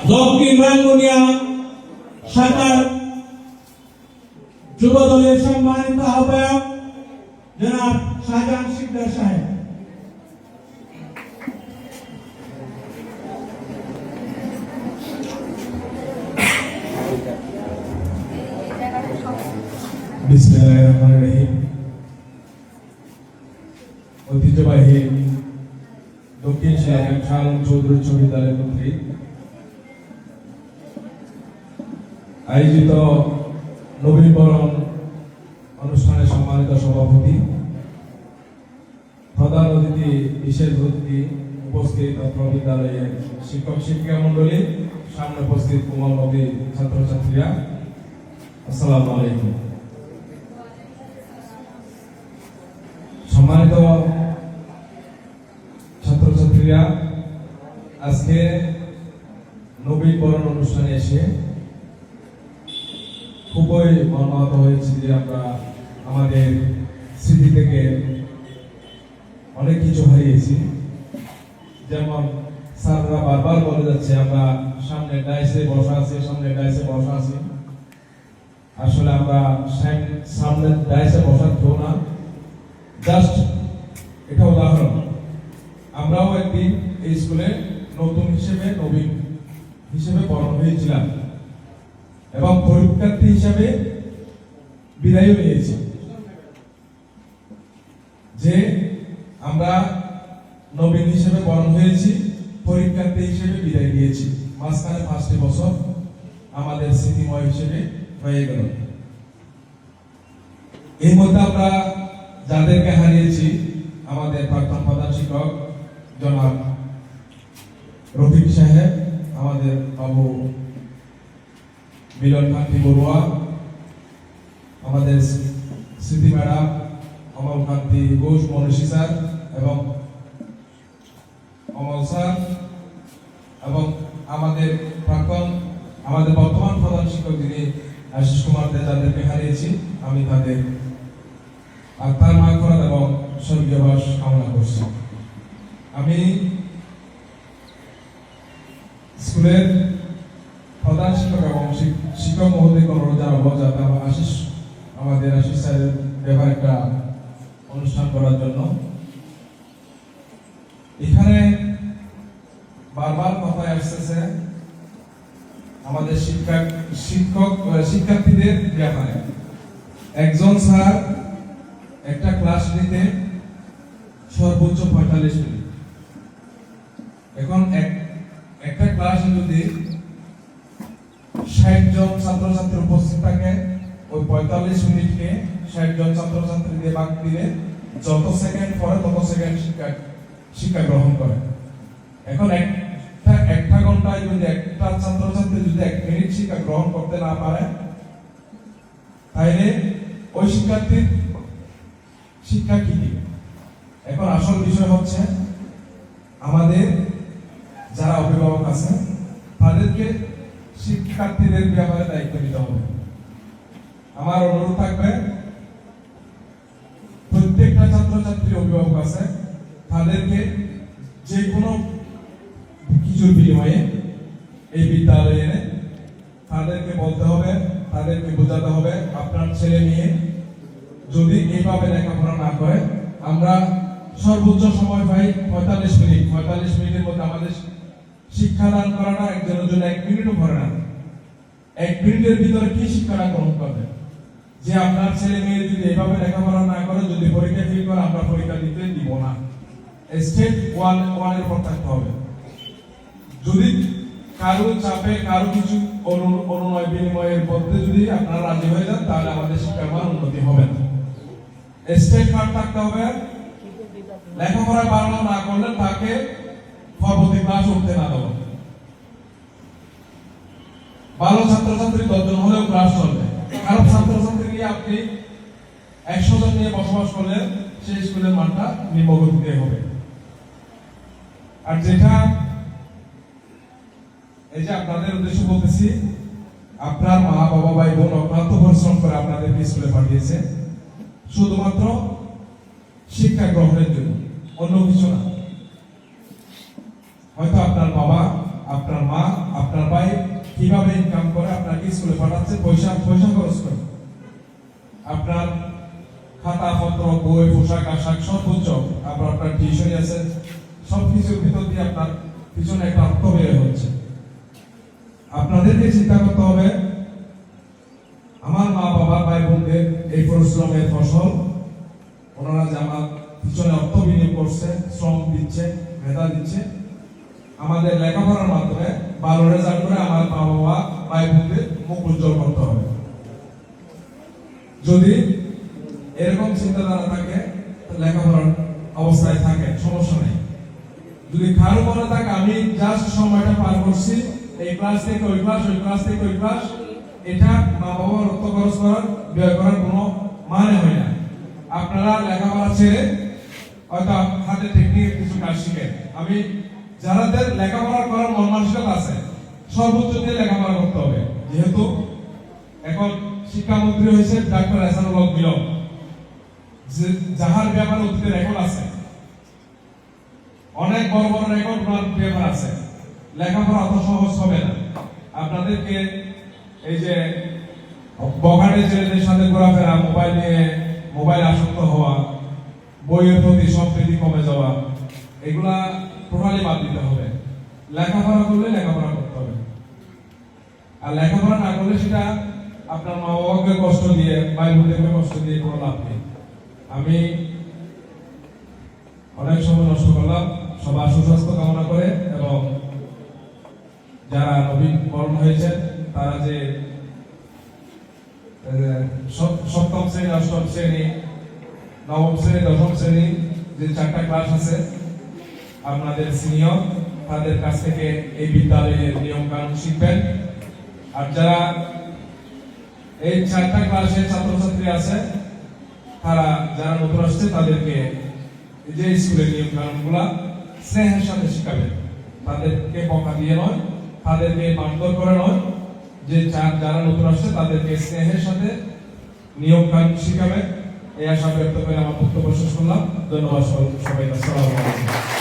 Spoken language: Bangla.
দক্ষিণ রাঙ্গুনিয়া শাখার যুব দলের সম্মানিত আহ্বায়ক জনাব শাহজাহান শিকদার সাহেব। বিসমিল্লাহির রহমানির রহিম। ঐতিহ্যবাহী দক্ষিণ সিলেটের শাহ আলম চৌধুরী উচ্চ বিদ্যালয় কর্তৃক আয়োজিত নবীনবরণ অনুষ্ঠানের সম্মানিত সভাপতি, প্রধান অতিথি, বিশেষ অতিথি, উপস্থিত অত্র বিদ্যালয়ের শিক্ষক শিক্ষিকা মন্ডলী, সামনে উপস্থিত কোমলমতি ছাত্রছাত্রীরা, আসসালামু আলাইকুম। সম্মানিত ছাত্রছাত্রীরা, আজকে নবীনবরণ অনুষ্ঠানে এসে খুবই মর্মাহত হয়েছে যে আমরা আমাদের স্মৃতি থেকে অনেক কিছু হারিয়েছি। যেমন স্যাররা বারবার বলে যাচ্ছে আমরা সামনে ডাইসে বসা আছি, সামনে ডাইসে বসা আছি। আসলে আমরা সামনে ডাইসে বসার কেউ না, জাস্ট এটা উদাহরণ। আমরাও একদিন এই স্কুলে নতুন হিসেবে, নবীন হিসেবে বরণ হয়েছিলাম এবং পরীক্ষার্থী হিসাবে বিদায়ও নিয়েছি। যে আমরা নবীন হিসেবে বরণ হয়েছি, পরীক্ষার্থী হিসেবে বিদায় নিয়েছি। মাঝখানে 5টি বছর আমাদের স্মৃতিময় হিসেবে হয়ে গেল। এর মধ্যে আমরা যাদেরকে হারিয়েছি, আমাদের প্রাক্তন প্রধান শিক্ষক জনাব রফিক সাহেব, আমাদের বাবু মিলন কান্তি বড়ুয়া, আমাদের স্মৃতি ম্যাডাম অমল কান্তি ঘোষ মনীষী স্যার এবং অমল স্যার, এবং আমাদের বর্তমান প্রধান শিক্ষক যিনি আশিস কুমার দে, যাদেরকে হারিয়েছি, আমি তাদের আত্মার মাগফিরাত এবং স্বর্গীয়বাস কামনা করছি। আমি স্কুলের প্রধান শিক্ষক এবং শিক্ষক মহোদয়কে অনুরোধ জানাবো যাতে আমাদের আশিস স্যারের ব্যাপারে একটা অনুষ্ঠান করার জন্য। এখানে বারবার কথায় আসতেছে আমাদের শিক্ষার্থীদের ব্যাপারে। একজন স্যার একটা ক্লাস নিতে সর্বোচ্চ 45 মিনিট। এখন একটা ক্লাসে যদি 60 জন ছাত্রছাত্রী উপস্থিত থাকে, ওই 45 মিনিটকে 60 জন ছাত্রছাত্রী দিয়ে ভাগ দিলে যত সেকেন্ড পরে তত সেকেন্ড শিক্ষা গ্রহণ করে। এখন একটা ঘন্টায় যদি একটা ছাত্রছাত্রী যদি 1 মিনিট শিক্ষা গ্রহণ করতে না পারে, তাইলে ওই শিক্ষার্থীর শিক্ষা কি দিবে? এখন আসল বিষয় হচ্ছে আমাদের যারা অভিভাবক আছে তাদেরকে শিক্ষার্থীদের ব্যাপারে দায়িত্ব নিতে হবে। আমার অনুরোধ থাকবে, প্রত্যেকটা ছাত্রছাত্রী অভিভাবক আছে, তাদেরকে যে কোনো কিছুর বিনিময়ে এই বিদ্যালয়ে এনে তাদেরকে বলতে হবে, তাদেরকে বোঝাতে হবে, আপনার ছেলে মেয়ে যদি এইভাবে লেখাপড়া না করে, আমরা সর্বোচ্চ সময় পাই 45 মিনিট। 45 মিনিটের মধ্যে আমাদের শিক্ষাদান করাটা একজনের জন্য 1 মিনিটও করে না। 1 মিনিটের ভিতরে কি শিক্ষাটা গ্রহণ করবে? যে আপনার ছেলে মেয়ে যদি এইভাবে লেখাপড়া না করে, যদি পরীক্ষা ফেল করে, আমরা পরীক্ষা দিতে দিব না। স্টেট ওয়ানের উপর থাকতে হবে। যদি কারো চাপে, কারো কিছু অনুনয় বিনিময়ের মধ্যে যদি আপনারা রাজি হয়ে যান, তাহলে আমাদের শিক্ষার মান উন্নতি হবে না। স্টেট ফান্ড থাকতে হবে। লেখাপড়া ভালো না করলে তাকে পরবর্তী ক্লাস উঠতে না দেবো। ভালো ছাত্রছাত্রী 10 জন হলেও ক্লাস চলবে। খারাপ ছাত্রছাত্রী নিয়ে আপনি 100 জন নিয়ে বসবাস করলে সেই স্কুলের মানটা নিম্নগতিতে হবে। আর যেটা এই যে আপনাদের উদ্দেশ্য বলতেছি, আপনার মা বাবা ভাই বোন অক্লান্ত পরিশ্রম করে আপনাদেরকে স্কুলে পাঠিয়েছে শুধুমাত্র শিক্ষা গ্রহণের জন্য, অন্য কিছু না। হয়তো আপনার বাবা, আপনার মা, আপনার ভাই কিভাবে ইনকাম করে আপনাকে স্কুলে পাঠাচ্ছে, পয়সা খরচ করে। আপনার খাতা পত্র, বই, পোশাক আশাক সর্বোচ্চ আপনার টিউশন আছে, সবকিছুর ভিতর দিয়ে আপনার পিছনে একটা অর্থ ব্যয় হচ্ছে। আপনাদেরকে চিন্তা করতে হবে, আমার মা বাবা ভাই বোনদের এই পরিশ্রমের ফসল, ওনারা যে আমার পিছনে অর্থ বিনিয়োগ করছে, শ্রম দিচ্ছে, মেধা দিচ্ছে, আমাদের লেখাপড়ার মাধ্যমে ভালো রেজাল্ট করে আমার মা বাবা ভাই বোনদের মুখ উজ্জ্বল করতে হবে। যদি এরকম চিন্তাধারা থাকে, লেখাপড়ার অবস্থায় থাকে, সমস্যা নেই। যদি কারো মনে থাকে আমি জাস্ট সময়টা পার করছি এই ক্লাস থেকে ওই ক্লাস, ওই ক্লাস থেকে ওই ক্লাস, এটা মা বাবার অর্থ খরচ করার, ব্যয় করার কোনো মানে হয় না। আপনারা লেখাপড়া ছেড়ে হয়তো হাতে টেকনিক কিছু কাজ শিখেন। আমি যারাদের লেখাপড়া করার মন মানসিকতা আছে, সর্বোচ্চ দিয়ে লেখাপড়া করতে হবে। যেহেতু এখন শিক্ষামন্ত্রী হয়েছে ডাক্তার এহসানুল হক মিলন, যাহার ব্যাপারে অতীতে রেকর্ড আছে, অনেক বড় বড় রেকর্ড ওনার ব্যাপার আছে। লেখাপড়া অত সহজ হবে না। আপনাদেরকে এই যে বখাটে ছেলেদের সাথে ঘোরাফেরা, মোবাইল নিয়ে মোবাইল আসক্ত হওয়া, বইয়ের প্রতি সম্প্রীতি কমে যাওয়া, এগুলা টোটালি বাদ দিতে হবে। লেখাপড়া করলে লেখাপড়া করতে হবে, আর লেখাপড়া না করলে সেটা আপনার মা বাবাকে কষ্ট দিয়ে, ভাই বোনদেরকে কষ্ট দিয়ে কোনো লাভ নেই। আমি অনেক সময় নষ্ট করলাম। সবার সুস্বাস্থ্য কামনা করে এবং যারা নবীন বরণ হয়েছে তারা যে সপ্তম শ্রেণী, অষ্টম শ্রেণী, নবম শ্রেণী, দশম শ্রেণী যে 4টা ক্লাস আছে আপনাদের সিনিয়র, তাদের কাছ থেকে এই বিদ্যালয়ের নিয়ম কানুন শিখবেন। আর যারা এই 4টা ক্লাসের ছাত্রছাত্রী আছে, তারা যারা নতুন আসছে তাদেরকে যে স্কুলের নিয়ম কানুন গুলা স্নেহের সাথে শিখাবেন। তাদেরকে বকা দিয়ে নয়, তাদেরকে মারধর করে নয়, যে যারা নতুন আসছে তাদেরকে স্নেহের সাথে নিয়ম কানুন শিখাবেন। এই আশা ব্যক্ত করে আমার বক্তব্য শেষ করলাম। ধন্যবাদ সবাইকে। আসসালামু আলাইকুম।